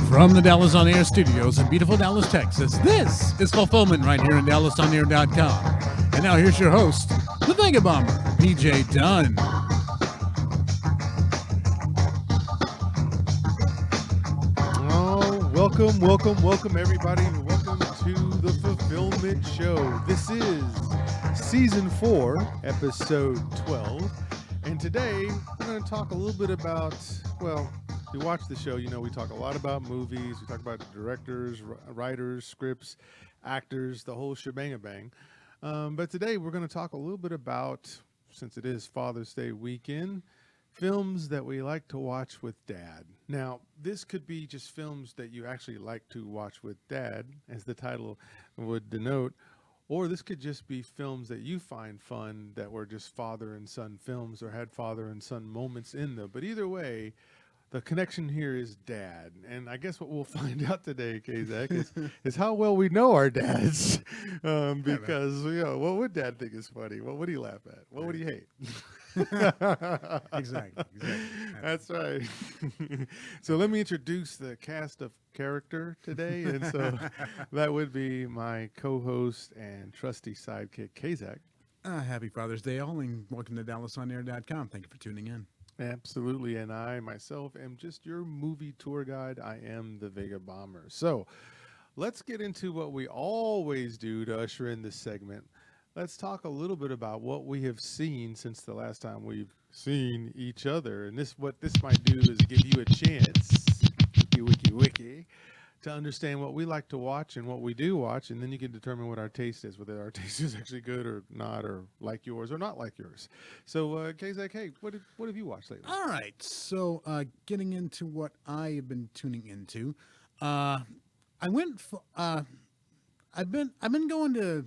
From the Dallas On Air studios in beautiful Dallas, Texas, this is Fulfillment right here in DallasOnAir.com. And now here's your host, the Vega Bomber, PJ Dunn. Oh, welcome everybody, and welcome to the Fulfillment Show. This is Season 4, Episode 12, and today we're going to talk a little bit about, well, if you watch the show, you know we talk a lot about movies, we talk about directors, writers, scripts, actors, the whole shebang-a-bang. But today we're going to talk a little bit about, since it is Father's Day weekend, films that we like to watch with Dad. Now, this could be just films that you actually like to watch with Dad, as the title would denote, or this could just be films that you find fun that were just father and son films or had father and son moments in them. But either way, the connection here is Dad. And I guess what we'll find out today, Kazak, is how well we know our dads. Because, you know, what would Dad think is funny? What would he laugh at? What would he hate? Exactly. That's right. So let me introduce the cast of character today. And so that would be my co-host and trusty sidekick, Kazak. Happy Father's Day, all, and welcome to DallasOnAir.com. Thank you for tuning in. Absolutely. And I myself am just your movie tour guide. I am the Vega Bomber. So let's get into what we always do to usher in this segment. Let's talk a little bit about what we have seen since the last time we've seen each other. And what this might do is give you a chance, wiki, to understand what we like to watch and what we do watch, and then you can determine what our taste is, whether our taste is actually good or not, or like yours or not like yours. So, Kazak, hey, what have you watched lately? All right, so getting into what I have been tuning into, I've been going to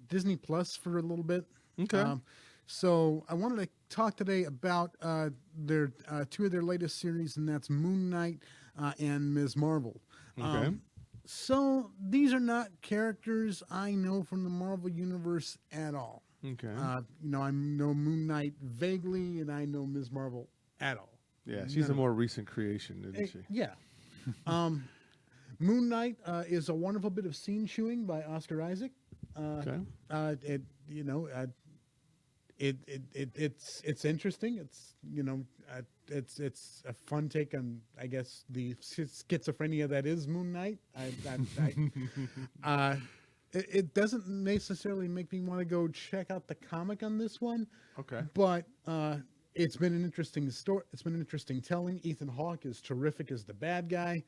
Disney Plus for a little bit. Okay. So I wanted to talk today about their two of their latest series, and that's Moon Knight and Ms. Marvel. Okay. So these are not characters I know from the Marvel Universe at all. Okay. I know Moon Knight vaguely, and I know Ms. Marvel at all. Yeah, she's a more recent creation, isn't she? Yeah. Moon Knight is a wonderful bit of scene chewing by Oscar Isaac. Okay. It's interesting. It's a fun take on, I guess, the schizophrenia that is Moon Knight. It doesn't necessarily make me want to go check out the comic on this one. Okay. But it's been an interesting story. It's been an interesting telling. Ethan Hawke is terrific as the bad guy.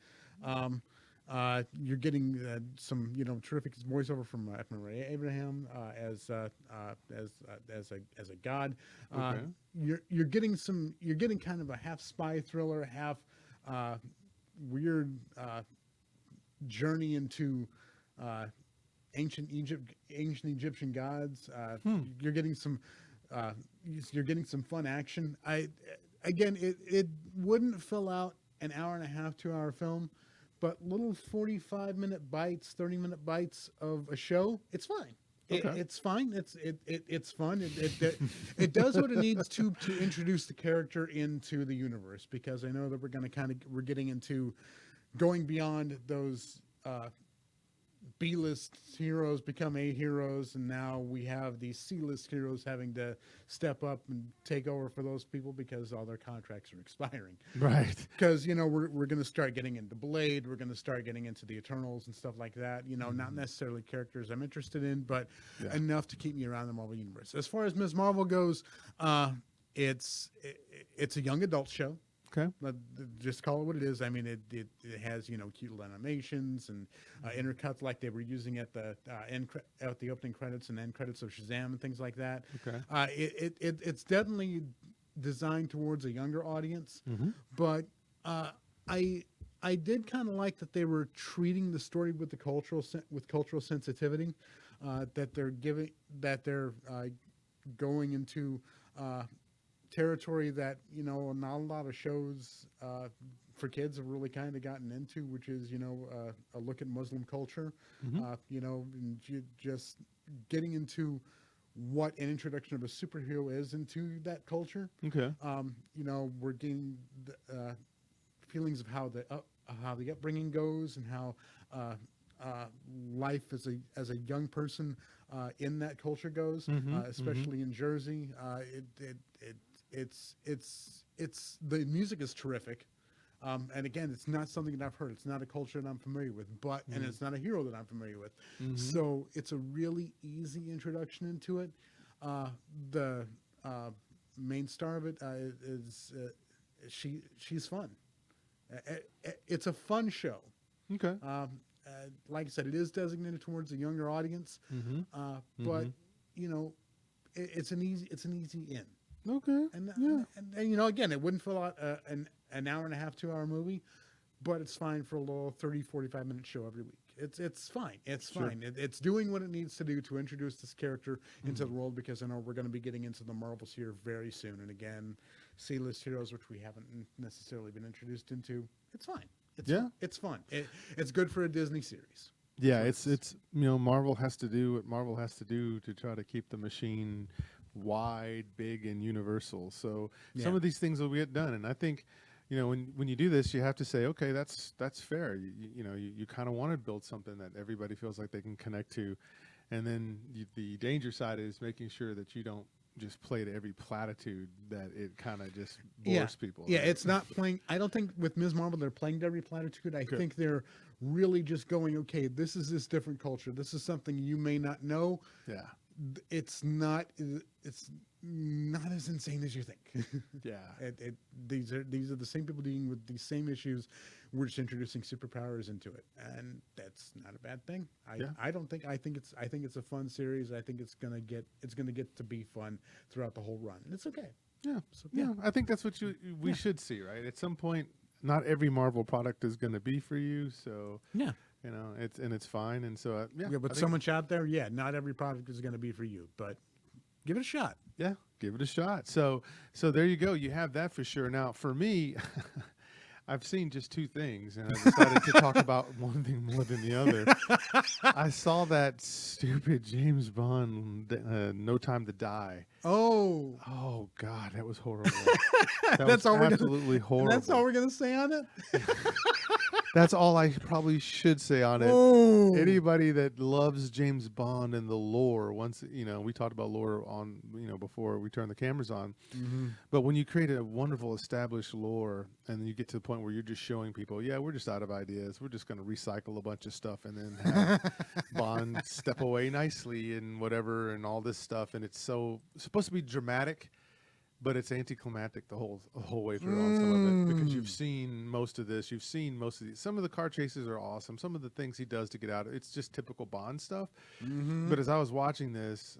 You're getting some, terrific voiceover from Ray Abraham as a god. Okay. You're getting kind of a half spy thriller, half weird journey into ancient Egyptian gods. You're getting some fun action. It wouldn't fill out an hour and a half, 2-hour film. But little 45-minute bites, 30-minute bites of a show, it's fine. Okay. It's fine. It's fun. It does what it needs to introduce the character into the universe, because I know that we're getting into going beyond those B-list heroes become A heroes, and now we have these C-list heroes having to step up and take over for those people because all their contracts are expiring. Right. Because, we're going to start getting into Blade, we're going to start getting into the Eternals and stuff like that. Not necessarily characters I'm interested in, but enough to keep me around the Marvel Universe. As far as Ms. Marvel goes, it's a young adult show. Okay. Just call it what it is. I mean, it has cute little animations and intercuts like they were using at the at the opening credits and end credits of Shazam and things like that. Okay. It's definitely designed towards a younger audience, but I did kind of like that they were treating the story with the cultural sensitivity, that they're going into territory that not a lot of shows for kids have really kind of gotten into, which is a look at Muslim culture, and just getting into what an introduction of a superhero is into that culture. Okay. We're getting feelings of how the upbringing goes and how life as a young person in that culture goes, especially in Jersey. It's the music is terrific. And again, it's not something that I've heard. It's not a culture that I'm familiar with, and it's not a hero that I'm familiar with. So it's a really easy introduction into it. The main star of it is she's fun. It's a fun show. Okay. Like I said, it is designated towards a younger audience, but you know, it's an easy in. Okay. And you know, again, it wouldn't fill out an hour and a half, 2 hour movie, but it's fine for a little 30, 45-minute show every week. It's fine. It's fine. It's doing what it needs to do to introduce this character into the world, because I know we're going to be getting into the Marvels here very soon. And again, C-list heroes, which we haven't necessarily been introduced into. It's fine. It's fun. It's good for a Disney series. Yeah, it's you know, Marvel has to do what Marvel has to do to try to keep the machine wide, big, and universal. So some of these things will get done, and I think, you know, when you do this, you have to say, okay, that's fair. You kind of want to build something that everybody feels like they can connect to, and then the danger side is making sure that you don't just play to every platitude that it kind of just bores people. Yeah, right? it's not playing. I don't think with Ms. Marvel they're playing to every platitude. I think they're really just going, okay, this is this different culture. This is something you may not know. Yeah. It's not as insane as you think. Yeah. These are the same people dealing with these same issues. We're just introducing superpowers into it, and that's not a bad thing. I think it's a fun series. I think it's gonna get to be fun throughout the whole run, and it's okay. Yeah. So, yeah. I think that's what we should see, right? At some point, not every Marvel product is going to be for you. So yeah. You know, it's fine, and so but so much out there. Yeah, not every product is going to be for you, but give it a shot. Yeah, give it a shot. So there you go. You have that for sure. Now, for me, I've seen just two things, and I decided to talk about one thing more than the other. I saw that stupid James Bond, No Time to Die. Oh God, that was horrible. That's all absolutely horrible. That's all we're gonna say on it. That's all I probably should say on it. Anybody that loves James Bond and the lore, once, you know, we talked about lore on, you know, before we turned the cameras on. But when you create a wonderful established lore and you get to the point where you're just showing people, yeah, we're just out of ideas. We're just going to recycle a bunch of stuff and then have Bond step away nicely and whatever and all this stuff. And it's supposed to be dramatic, but it's anticlimactic the whole way through on some of it, because you've seen most of this. You've seen most of these. Some of the car chases are awesome. Some of the things he does to get out, it's just typical Bond stuff. But as I was watching this,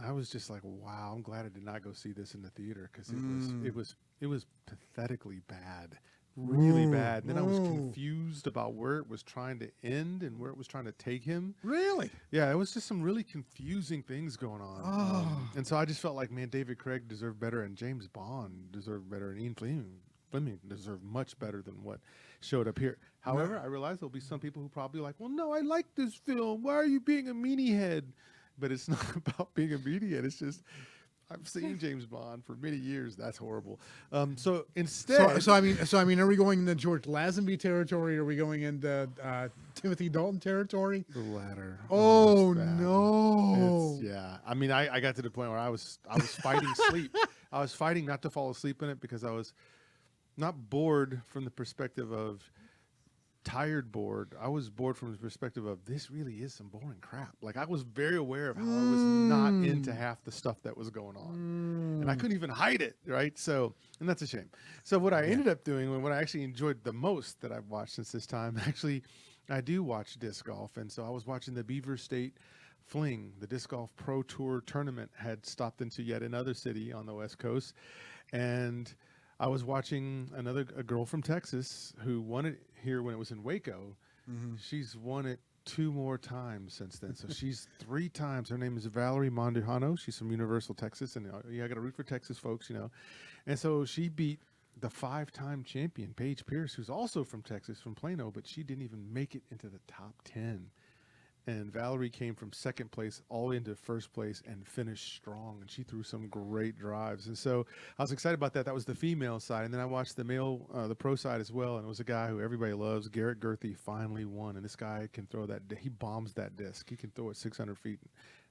I was just like, wow, I'm glad I did not go see this in the theater, because it was pathetically bad. Really bad. And then I was confused about where it was trying to end and where it was trying to take him. Really? Yeah, it was just some really confusing things going on. And so I just felt like, man, David Craig deserved better, and James Bond deserved better, and Ian Fleming deserved much better than what showed up here. However, I realize there'll be some people who probably like, well, no, I like this film. Why are you being a meanie head? But it's not about being a meanie head. It's just, I've seen James Bond for many years. That's horrible. So instead, so I mean, are we going into George Lazenby territory? Or are we going into Timothy Dalton territory? The latter. Oh no! Yeah. I mean, I got to the point where I was fighting sleep. I was fighting not to fall asleep in it, because I was not bored from the perspective of bored. I was bored from the perspective of, this really is some boring crap. Like, I was very aware of how I was not into half the stuff that was going on, and I couldn't even hide it, right? So, and that's a shame. So what I ended up doing, and what I actually enjoyed the most that I've watched since this time, actually, I do watch disc golf, and so I was watching the Beaver State Fling. The disc golf pro tour tournament had stopped into yet another city on the West Coast, and I was watching a girl from Texas who won it here when it was in Waco. She's won it 2 more times since then. So she's 3 times. Her name is Valerie Mondujano. She's from Universal, Texas. And I got to root for Texas folks, you know. And so she beat the 5-time champion, Paige Pierce, who's also from Texas, from Plano, but she didn't even make it into the top 10. and Valerie came from second place all the way into first place and finished strong. And she threw some great drives. And so I was excited about that. That was the female side. And then I watched the male, the pro side as well. And it was a guy who everybody loves. Garrett Gerthy finally won. And this guy can throw that. He bombs that disc. He can throw it 600 feet,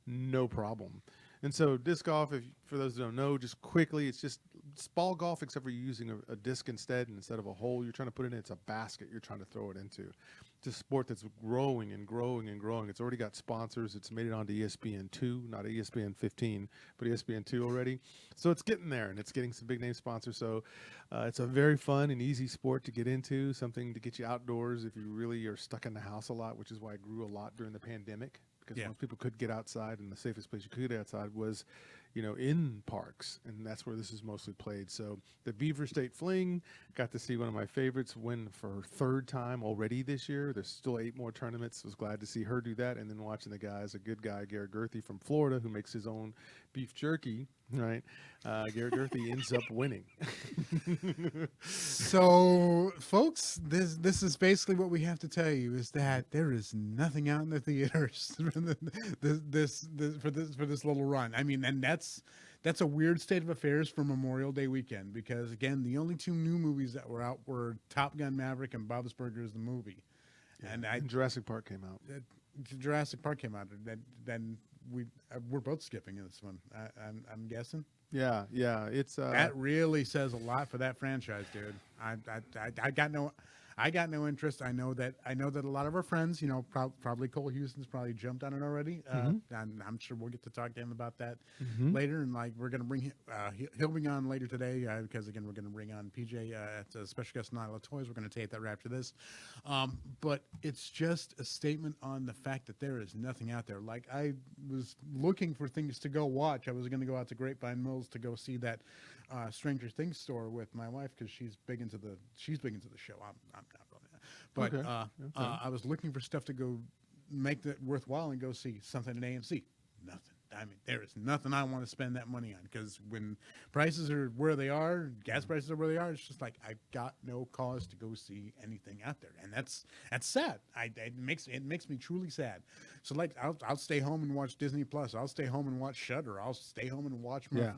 no problem. And so disc golf, for those who don't know, just quickly, it's ball golf, except for you're using a disc instead. And instead of a hole you're trying to put in, it's a basket you're trying to throw it into. It's a sport that's growing and growing and growing. It's already got sponsors. It's made it onto ESPN2, not ESPN 15, but ESPN2 already. So it's getting there, and it's getting some big name sponsors. So it's a very fun and easy sport to get into, something to get you outdoors if you really are stuck in the house a lot, which is why I grew a lot during the pandemic. Because most people could get outside, and the safest place you could get outside was, in parks, and that's where this is mostly played. So the Beaver State Fling, got to see one of my favorites win for her third time already this year. There's still 8 more tournaments. Was glad to see her do that, and then watching the guys, a good guy, Garrett Gerthy from Florida, who makes his own beef jerky, right? Garrett Gerthy ends up winning. So, folks, this is basically what we have to tell you, is that there is nothing out in the theaters for this little run. I mean, and that's a weird state of affairs for Memorial Day weekend, because again, the only 2 new movies that were out were Top Gun Maverick and Bob's Burgers the movie. Yeah, and Jurassic Park came out. Jurassic Park came out. Then we're both skipping this one. I'm guessing. Yeah, it's that really says a lot for that franchise, dude. I got no interest. I know that a lot of our friends, probably Cole Houston's probably jumped on it already. And I'm sure we'll get to talk to him about that later. And we're gonna bring he'll be on later today, because again, we're gonna bring on PJ as a special guest on Untitled Toys. We're gonna tape that right after this. But it's just a statement on the fact that there is nothing out there. Like, I was looking for things to go watch. I was gonna go out to Grapevine Mills to go see that Stranger Things store with my wife, because she's big into the show. I'm not really, but okay. I was looking for stuff to go make that worthwhile and go see something at AMC. Nothing. I mean, there is nothing I want to spend that money on, because when prices are where they are, gas prices are where they are, it's just like, I've got no cause to go see anything out there, and that's sad. It makes me truly sad. So I'll stay home and watch Disney Plus. I'll stay home and watch Shudder. I'll stay home and watch my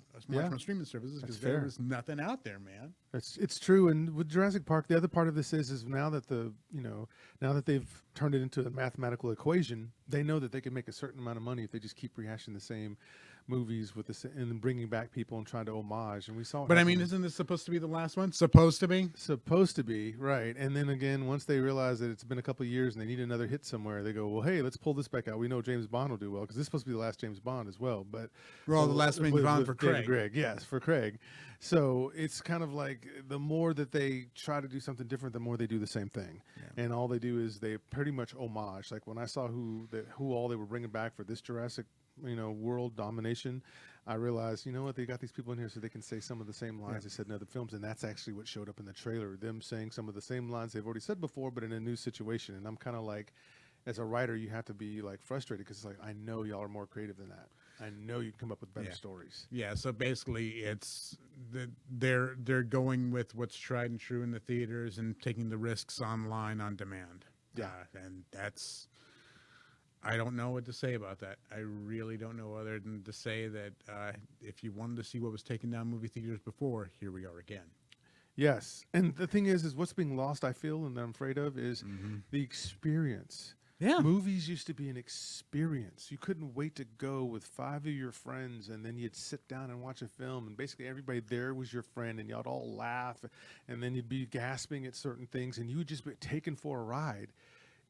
streaming services, because there is nothing out there, man. It's true. And with Jurassic Park, the other part of this is now that now that they've turned it into a mathematical equation, they know that they can make a certain amount of money if they just keep rehashing the same movies with this and bringing back people and trying to homage. And we saw. But I mean, isn't this supposed to be the last one? Supposed to be, right? And then again, once they realize that it's been a couple of years and they need another hit somewhere, they go, well, hey, let's pull this back out. We know James Bond will do well, because this is supposed to be the last James Bond as well. But the last James Bond for Craig. Yes, for Craig. So it's kind of like the more that they try to do something different, the more they do the same thing. Yeah. And all they do is they pretty much homage. Like when I saw who all they were bringing back for this Jurassic world domination, I realized, they got these people in here so they can say some of the same lines they said in other films, and that's actually what showed up in the trailer, them saying some of the same lines they've already said before, but in a new situation. And I'm kind of like, as a writer, you have to be like frustrated, because it's like, I know y'all are more creative than that. I know you can come up with better stories. Yeah, so basically it's they're going with what's tried and true in the theaters and taking the risks online on demand. Yeah. And that's, I don't know what to say about that. I really don't know, other than to say that if you wanted to see what was taking down movie theaters before, here we are again. Yes. And the thing is what's being lost, I feel, and that I'm afraid of, is the experience. Yeah. Movies used to be an experience. You couldn't wait to go with 5 of your friends, and then you'd sit down and watch a film, and basically everybody there was your friend, and y'all all laugh, and then you'd be gasping at certain things, and you would just be taken for a ride.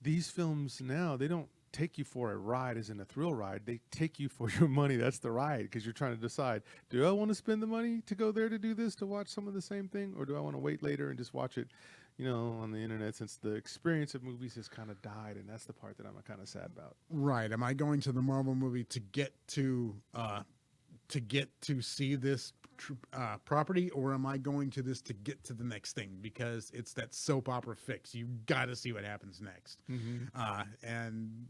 These films now, they don't take you for a ride as in a thrill ride. They take you for your money. That's the ride, because you're trying to decide, do I want to spend the money to go there to do this, to watch some of the same thing, or do I want to wait later and just watch it on the internet, since the experience of movies has kind of died, and that's the part that I'm kind of sad about. Right. Am I going to the Marvel movie to get to see this property, or am I going to this to get to the next thing? Because it's that soap opera fix. You got to see what happens next. And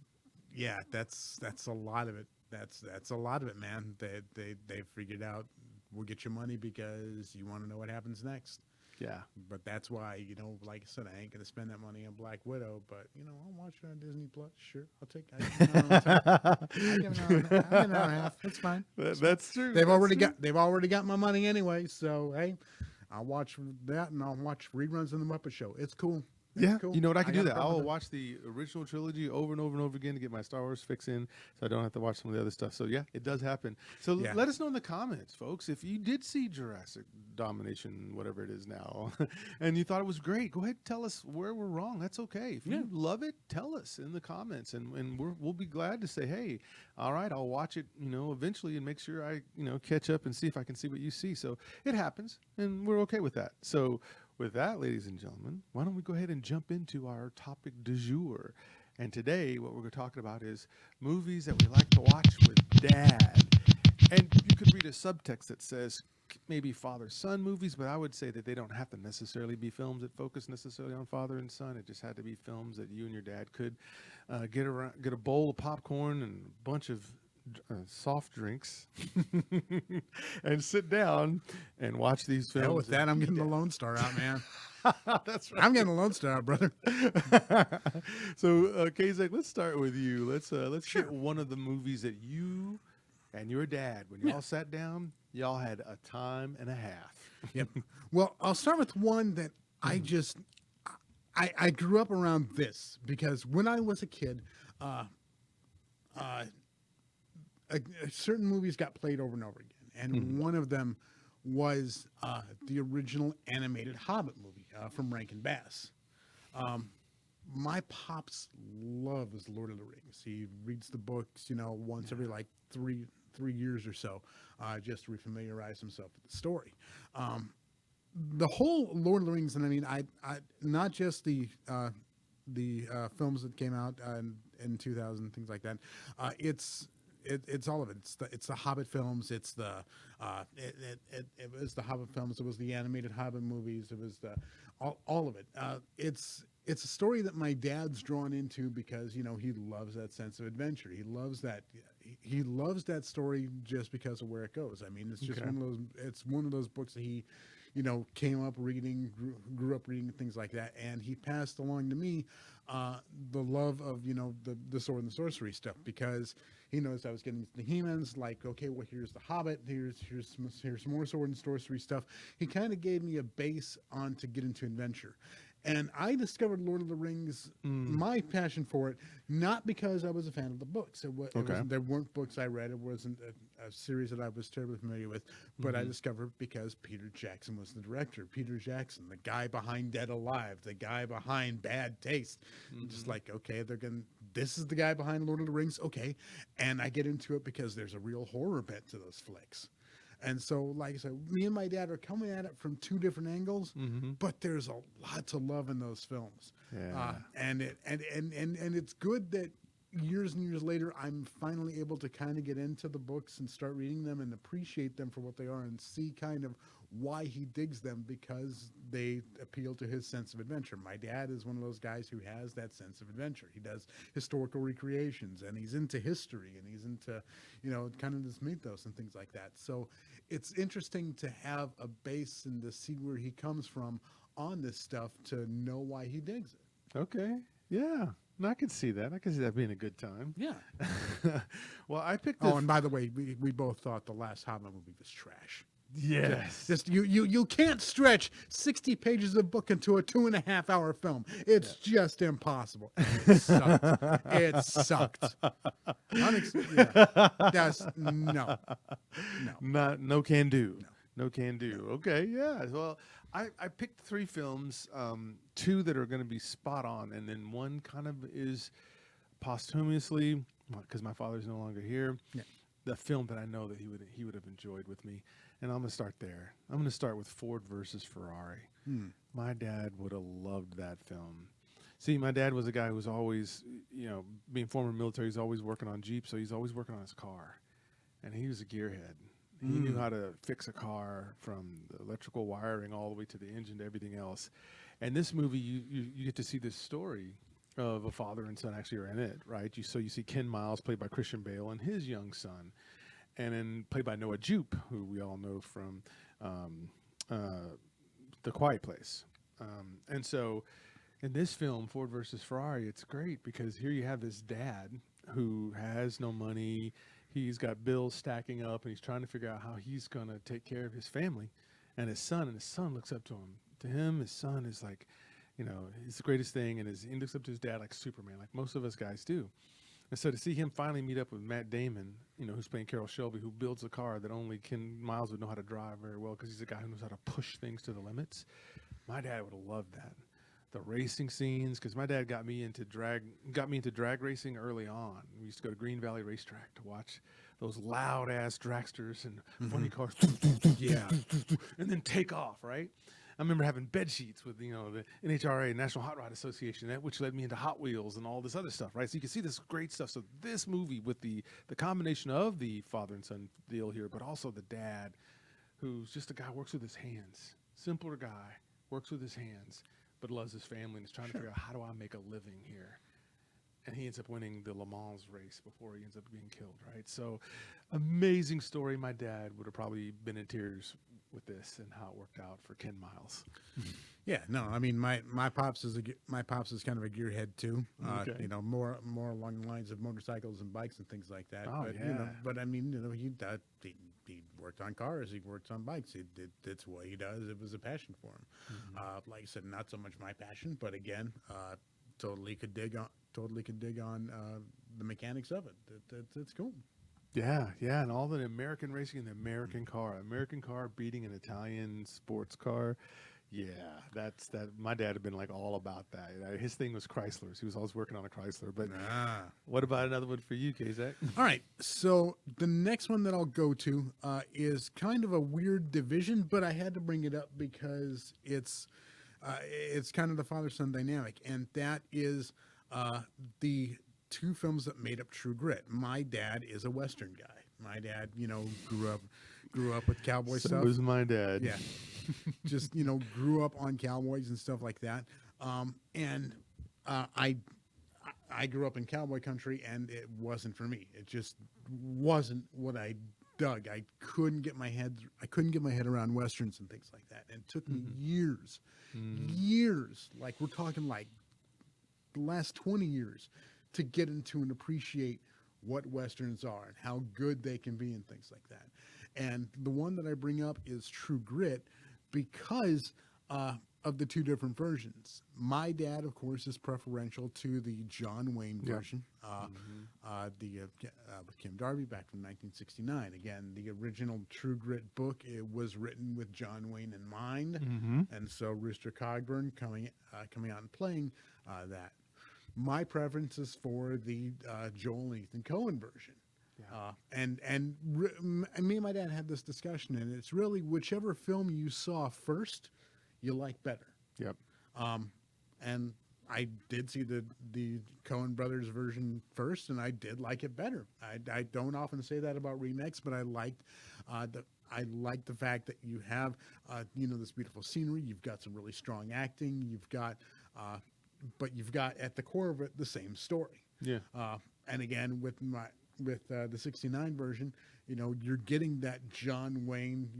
yeah, that's a lot of it. That's a lot of it, man. They figured out, we'll get your money because you want to know what happens next. Yeah. But that's why, like I said, I ain't gonna spend that money on Black Widow. But I'll watch it on Disney Plus. Sure, I'll take. I give it an hour and a half. It's fine. That's true. They've That's already true. got my money anyway. So hey, I'll watch that and I'll watch reruns of the Muppet Show. It's cool. Yeah, Cool. you know what? I can do got a that. problem I'll with it. watch the original trilogy over and over and over again to get my Star Wars fix in, so I don't have to watch some of the other stuff. So yeah, it does happen. So Yeah. let us know in the comments, folks, if you did see Jurassic Domination, whatever it is now, and you thought it was great. Go ahead and tell us where we're wrong. That's okay. If you love it, tell us in the comments, and we'll be glad to say, hey, all right, I'll watch it, eventually, and make sure I, catch up and see if I can see what you see. So it happens, and we're okay with that. So. With that, ladies and gentlemen, why don't we go ahead and jump into our topic du jour? And today, what we're talking about is movies that we like to watch with Dad. And you could read a subtext that says maybe father-son movies, but I would say that they don't have to necessarily be films that focus necessarily on father and son. It just had to be films that you and your dad could get a bowl of popcorn and a bunch of soft drinks and sit down and watch these films. Hell with that, I'm getting the Lone Star out, man. That's right. I'm getting the Lone Star out, brother. So, Kazak, let's start with you. Let's Sure. get one of the movies that you and your dad, when y'all sat down, y'all had a time and a half. Yep. Well, I'll start with one that I grew up around this because when I was a kid, certain movies got played over and over again, and one of them was the original animated Hobbit movie from Rankin Bass. My pops loves Lord of the Rings. He reads the books, once every like three years or so, just to refamiliarize himself with the story. The whole Lord of the Rings, and I mean, I not just the films that came out in 2000, things like that. It's all of it. It's the Hobbit films. It was the Hobbit films. It was the animated Hobbit movies. It was all of it. It's a story that my dad's drawn into because he loves that sense of adventure. He loves that story just because of where it goes. I mean, it's just one of those books that he came up reading, grew up reading, things like that, and he passed along to me the love of the sword and the sorcery stuff because he noticed I was getting into the He-Mans. Like, okay, well, here's the Hobbit. Here's more sword and sorcery stuff. He kind of gave me a base on to get into adventure. And I discovered Lord of the Rings, my passion for it, not because I was a fan of the books. There weren't books I read. It wasn't a series that I was terribly familiar with. But I discovered because Peter Jackson was the director. Peter Jackson, the guy behind Dead Alive, the guy behind Bad Taste. Just like, okay, this is the guy behind Lord of the Rings. Okay. And I get into it because there's a real horror bent to those flicks. And so, like I said, me and my dad are coming at it from two different angles, but there's a lot to love in those films. Yeah. And it's good that years and years later, I'm finally able to kind of get into the books and start reading them and appreciate them for what they are and see kind of why he digs them because they appeal to his sense of adventure. My dad is one of those guys who has that sense of adventure. He does historical recreations and he's into history and he's into, kind of this mythos and things like that. So it's interesting to have a base and to see where he comes from on this stuff to know why he digs it. Okay. Yeah. No, I can see that. I can see that being a good time. Yeah. Well, I picked. And by the way, we both thought the last Hobbit movie was trash. Yes. Just you can't stretch 60 pages of book into a 2.5 hour film. It's just impossible. It sucked. No can do. No can do. Okay, yeah. Well, I picked 3 films, 2 that are going to be spot on, and then one kind of is posthumously, because my father's no longer here, the film that I know that he would have enjoyed with me. And I'm going to start there. I'm going to start with Ford versus Ferrari. My dad would have loved that film. See, my dad was a guy who was always, being former military, he's always working on Jeep, so he's always working on his car. And he was a gearhead. He knew how to fix a car from the electrical wiring all the way to the engine to everything else. And this movie, you get to see this story of a father and son actually are in it, right? So you see Ken Miles, played by Christian Bale, and his young son. And then played by Noah Jupe, who we all know from The Quiet Place. And so in this film, Ford versus Ferrari, it's great because here you have this dad who has no money. He's got bills stacking up, and he's trying to figure out how he's going to take care of his family and his son looks up to him. To him, his son is like, he's the greatest thing, and he looks up to his dad like Superman, like most of us guys do. And so to see him finally meet up with Matt Damon, who's playing Carroll Shelby, who builds a car that only Ken Miles would know how to drive very well because he's a guy who knows how to push things to the limits. My dad would have loved that. The racing scenes, because my dad got me into drag racing early on. We used to go to Green Valley Racetrack to watch those loud ass dragsters and funny cars, Yeah. and then take off. Right. I remember having bed sheets with the NHRA, National Hot Rod Association, which led me into Hot Wheels and all this other stuff. Right. So you can see this great stuff. So this movie with the combination of the father and son deal here, but also the dad, who's just a guy who works with his hands, simpler guy, works with his hands, but loves his family and is trying to figure out, how do I make a living here? And he ends up winning the Le Mans race before he ends up being killed, right? So amazing story. My dad would have probably been in tears with this and how it worked out for Ken Miles. Yeah, no, I mean my pops is kind of a gearhead too. Okay. More along the lines of motorcycles and bikes and things like that. Oh, but yeah. but I mean, he worked on cars, he worked on bikes. That's what he does. It was a passion for him. Mm-hmm. Like I said, not so much my passion, but again, totally could dig on the mechanics of it. It's cool. Yeah, and all the American racing and the American car beating an Italian sports car. Yeah, that's that. My dad had been like all about that. His thing was Chryslers. He was always working on a Chrysler. But what about another one for you, Kazak? All right, so the next one that I'll go to is kind of a weird division, but I had to bring it up because it's kind of the father-son dynamic, and that is the two films that made up True Grit. My dad is a Western guy. My dad, grew up with cowboy stuff. So was my dad. Yeah, just grew up on cowboys and stuff like that. And I grew up in cowboy country, and it wasn't for me. It just wasn't what I dug. I couldn't get my head around westerns and things like that. And it took me years, like we're talking like the last 20 years, to get into and appreciate what westerns are and how good they can be and things like that. And the one that I bring up is True Grit because of the two different versions. My dad, of course, is preferential to the John Wayne version, with Kim Darby back from 1969. Again, the original True Grit book, it was written with John Wayne in mind, and so Rooster Cogburn coming out and playing that. My preference is for the Joel and Ethan Coen version. Me and my dad had this discussion, and it's really whichever film you saw first, you like better. Yep. And I did see the Coen brothers version first, and I did like it better. I don't often say that about remakes, but I liked the fact that you have this beautiful scenery. You've got some really strong acting. But you've got at the core of it the same story. Yeah. And again, with the 69 version, you're getting that John Wayne,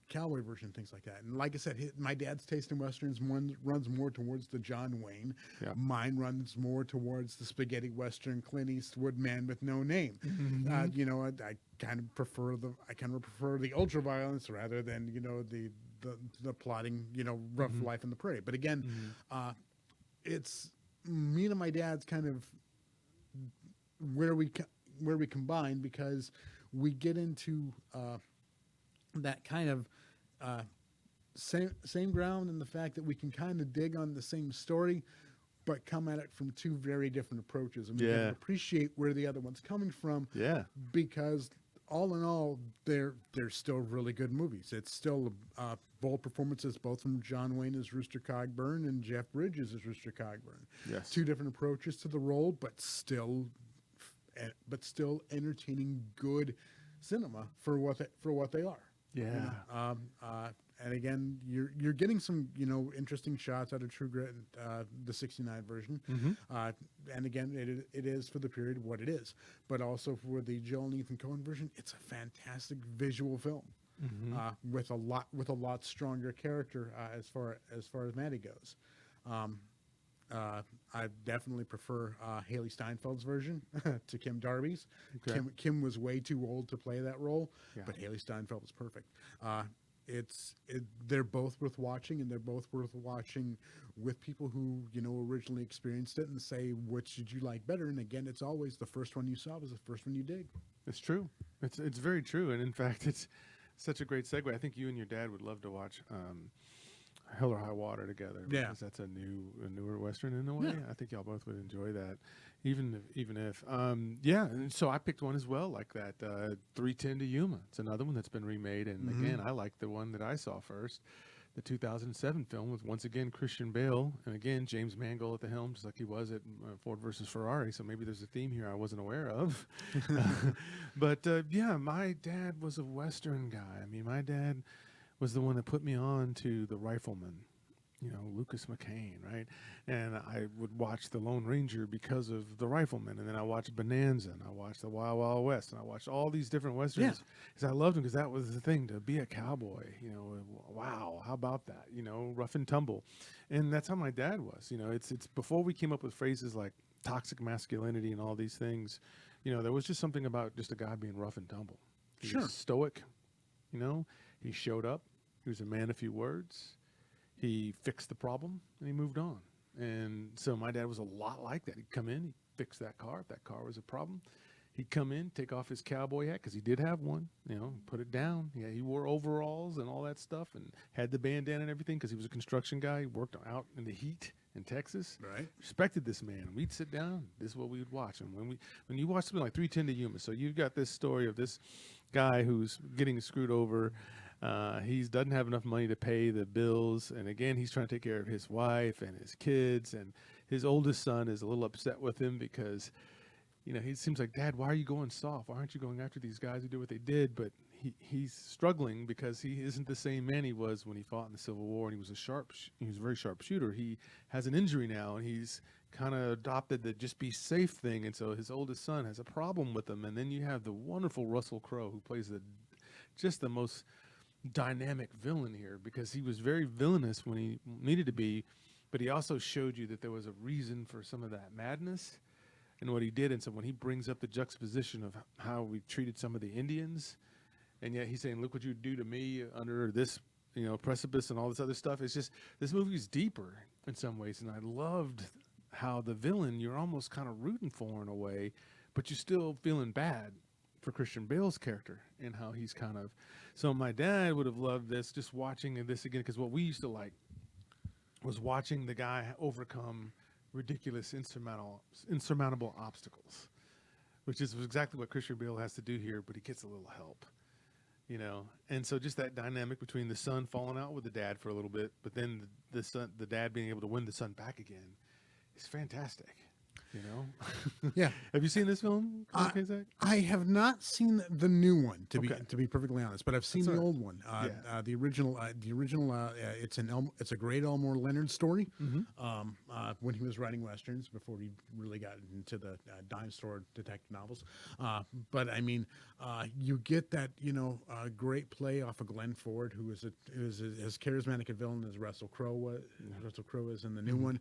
cowboy version, things like that. And like I said, my dad's taste in westerns runs more towards the John Wayne. Yeah. Mine runs more towards the spaghetti western Clint Eastwood Man with No Name. I kind of prefer the ultra violence rather than the plotting rough life in the prairie. But again, it's me and my dad's kind of where we combine, because we get into that kind of same ground, in the fact that we can kind of dig on the same story, but come at it from two very different approaches, and we can appreciate where the other one's coming from. Yeah. Because all in all, they're still really good movies. It's still bold performances, both from John Wayne as Rooster Cogburn and Jeff Bridges as Rooster Cogburn. Yes. Two different approaches to the role, but still entertaining, good cinema for what they are. Yeah. And again, you're getting some interesting shots out of True Grit, the 69 version. And again, it is for the period what it is, but also for the Joel and Ethan Coen version, it's a fantastic visual film. with a lot stronger character as far as Maddie goes. Um, I definitely prefer Haley Steinfeld's version to Kim Darby's. Okay. Kim was way too old to play that role, Yeah. but Haley Steinfeld was perfect. They're both worth watching, and they're both worth watching with people who originally experienced it and say, which did you like better? And again, it's always the first one you saw was the first one you dig. It's true. It's very true, and in fact, it's such a great segue. I think you and your dad would love to watch Hell or High Water together. Yeah. Because that's a newer Western in a way. Yeah. I think y'all both would enjoy that, even if yeah. And so I picked one as well, like that 3:10 to Yuma. It's another one that's been remade, and again, I like the one that I saw first. The 2007 film with, once again, Christian Bale, and again, James Mangold at the helm, just like he was at Ford versus Ferrari. So maybe there's a theme here I wasn't aware of. But yeah, my dad was a Western guy. I mean, my dad was the one that put me on to The Rifleman, Lucas McCain, right? And I would watch The Lone Ranger because of The Rifleman, and then I watched Bonanza, and I watched The Wild Wild West, and I watched all these different Westerns because I loved them, because that was the thing, to be a cowboy, wow, how about that, rough and tumble. And that's how my dad was. It's before we came up with phrases like toxic masculinity and all these things, there was just something about just a guy being rough and tumble. He was stoic, he showed up, he was a man of few words. He fixed the problem, and he moved on. And so my dad was a lot like that. He'd come in, he'd fix that car. If that car was a problem, he'd come in, take off his cowboy hat, because he did have one, put it down. Yeah, he wore overalls and all that stuff, and had the bandana and everything, because he was a construction guy. He worked out in the heat in Texas. Right. Respected this man. We'd sit down. This is what we would watch. And when you watch something like 3:10 to Yuma, so you've got this story of this guy who's getting screwed over. He doesn't have enough money to pay the bills, and again, he's trying to take care of his wife and his kids, and his oldest son is a little upset with him because, he seems like, Dad, why are you going soft? Why aren't you going after these guys who did what they did? But he's struggling because he isn't the same man he was when he fought in the Civil War, and he was a very sharp shooter. He has an injury now, and he's kind of adopted the just be safe thing, and so his oldest son has a problem with him. And then you have the wonderful Russell Crowe, who plays the most dynamic villain here, because he was very villainous when he needed to be, but he also showed you that there was a reason for some of that madness and what he did. And so when he brings up the juxtaposition of how we treated some of the Indians, and yet he's saying, look what you do to me under this precipice and all this other stuff. It's just, this movie's deeper in some ways, and I loved how the villain, you're almost kind of rooting for in a way, but you're still feeling bad for Christian Bale's character and how he's kind of. So my dad would have loved this, just watching this again, because what we used to like was watching the guy overcome ridiculous, insurmountable obstacles, which is exactly what Christian Bale has to do here, but he gets a little help, And so just that dynamic between the son falling out with the dad for a little bit, but then the dad being able to win the son back again, is fantastic. Yeah. Have you seen this film? I have not seen the new one, to be perfectly honest, but I've seen the old one. The original. It's a great Elmore Leonard story. When he was writing westerns before he really got into the dime store detective novels. But I mean, you get that great play off of Glenn Ford, who is as charismatic a villain as Russell Crowe was. Russell Crowe is in the new one.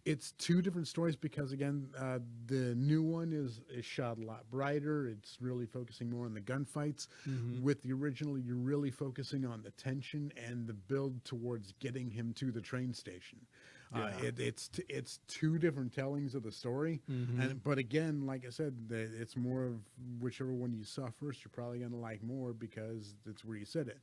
It's two different stories because again, the new one is shot a lot brighter. It's really focusing more on the gunfights. With the original, you're really focusing on the tension and the build towards getting him to the train station. It's two different tellings of the story, but again, like I said, it's more of whichever one you saw first, you're probably going to like more because it's where you said it.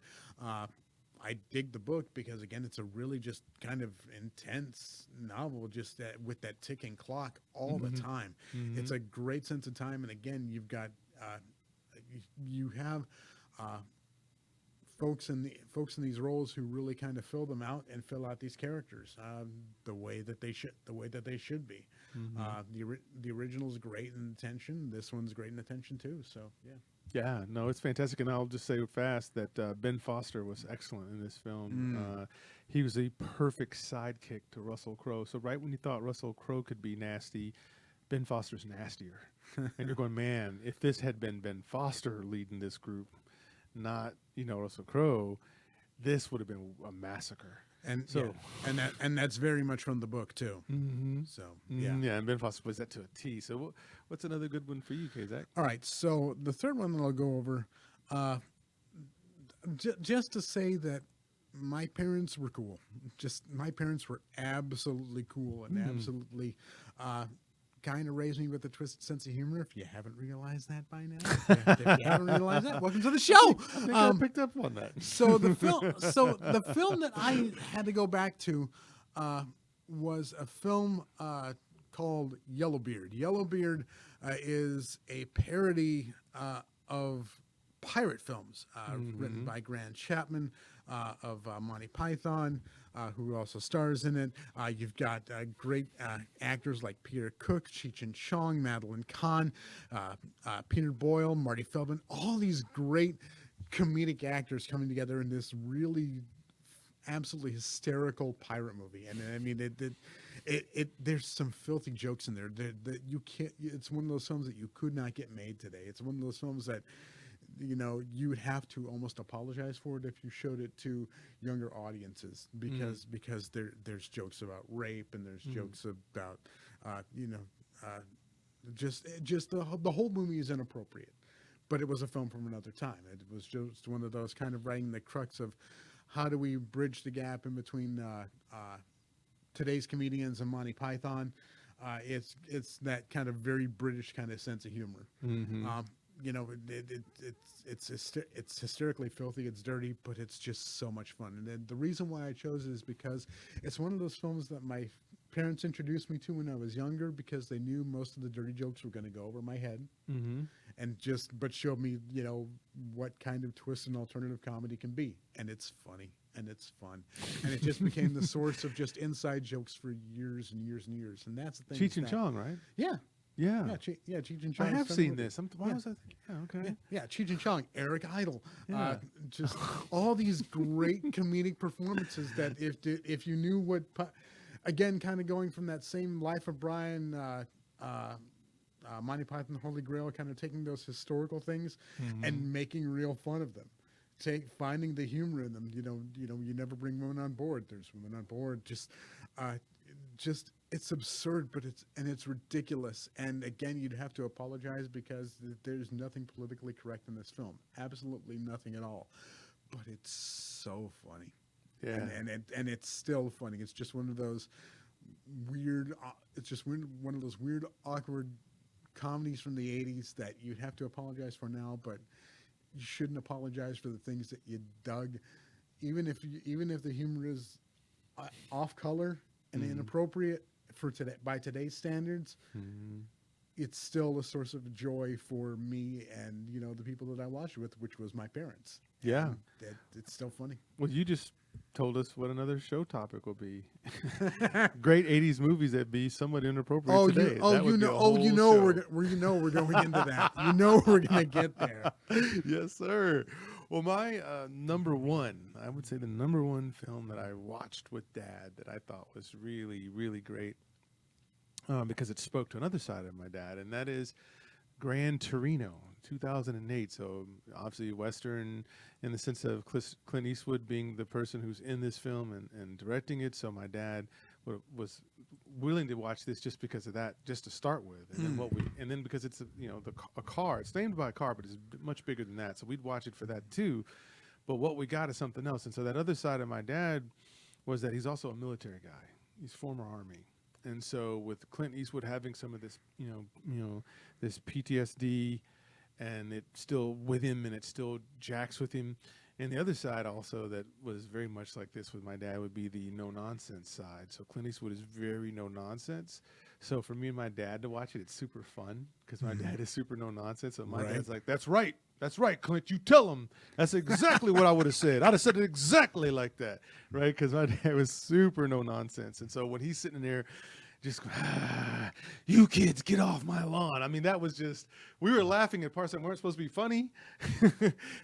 I dig the book because again, it's a really just kind of intense novel, just with that ticking clock all the time. It's a great sense of time, and again, you've got you have folks in these roles who really kind of fill them out and fill out these characters the way that they should be. The original's great in the tension. This one's great in the tension too. So yeah. Yeah, no, it's fantastic, and I'll just say fast that Ben Foster was excellent in this film. He was a perfect sidekick to Russell Crowe. So right when you thought Russell Crowe could be nasty, Ben Foster's nastier. And you're going, man, if this had been Ben Foster leading this group, not Russell Crowe, this would have been a massacre. And So- and that's very much from the book too. Mm-hmm. So yeah. Yeah, and Ben Foster plays that to a T. So what's another good one for you, Kazak? All right. So the third one that I'll go over, just to say that my parents were cool. Just my parents were absolutely cool and absolutely kind of raised me with a twisted sense of humor. If you haven't realized that by now, if you haven't realized that, welcome to the show. I think I picked up on that. So the film that I had to go back to was a film called Yellowbeard. Yellowbeard is a parody of pirate films written by Gran Chapman of Monty Python, who also stars in it. You've got great actors like Peter Cook, Cheech and Chong, Madeline Kahn, Peter Boyle, Marty Feldman, all these great comedic actors coming together in this really absolutely hysterical pirate movie. And I mean, there's some filthy jokes in there that you can't. It's one of those films that you could not get made today. It's one of those films that you would have to almost apologize for it if you showed it to younger audiences because there's jokes about rape and there's jokes about just the whole movie is inappropriate. But it was a film from another time. It was just one of those kind of writing the crux of how do we bridge the gap in between today's comedians and Monty Python. It's that kind of very British kind of sense of humor. It's hysterically filthy, it's dirty, but it's just so much fun. And then the reason why I chose it is because it's one of those films that my parents introduced me to when I was younger because they knew most of the dirty jokes were going to go over my head, but showed me what kind of twist and alternative comedy can be, and it's funny and it's fun, and it just became the source of just inside jokes for years and years and years. And that's the thing. Cheech and Chong, right? Yeah. Yeah. Cheech and Chong. I have seen this. Why was I thinking? Yeah, okay. Yeah, Cheech and Chong, Eric Idle, Yeah. just all these great comedic performances that if you knew what, again, kind of going from that same Life of Brian, Monty Python, the Holy Grail, kind of taking those historical things and making real fun of them. Finding the humor in them. You never bring women on board. There's women on board. Just it's absurd, but it's ridiculous. And again, you'd have to apologize because there's nothing politically correct in this film. Absolutely nothing at all. But it's so funny. Yeah. And it's still funny. It's just one of those weird. One of those weird, awkward comedies from the '80s that you'd have to apologize for now, but you shouldn't apologize for the things that you dug, even if the humor is off color and inappropriate for today by today's standards. It's still a source of joy for me and the people that I watched with, which was my parents. Yeah. It's still funny. Well, you just told us what another show topic will be. Great 80s movies that be somewhat inappropriate today. We're going into that. We're going to get there. Yes, sir. Well, my number one, I would say the number one film that I watched with Dad that I thought was really, really great because it spoke to another side of my dad, and that is Gran Torino, 2008. So obviously Western in the sense of Clint Eastwood being the person who's in this film and directing it. So my dad was willing to watch this just because of that, just to start with, and then because it's a car. It's named by a car, but it's much bigger than that. So we'd watch it for that too. But what we got is something else. And so that other side of my dad was that he's also a military guy. He's former Army. And so with Clint Eastwood having some of this, this PTSD, and it's still with him, and it still jacks with him. And the other side also that was very much like this with my dad would be the no-nonsense side. So Clint Eastwood is very no-nonsense. So for me and my dad to watch it, it's super fun because my dad is super no-nonsense. So my dad's like, that's right, Clint, you tell him. That's exactly what I would have said. I'd have said it exactly like that, right? Because my dad was super no-nonsense. And so when he's sitting there just you kids get off my lawn. I mean, that was just, we were laughing at parts that weren't supposed to be funny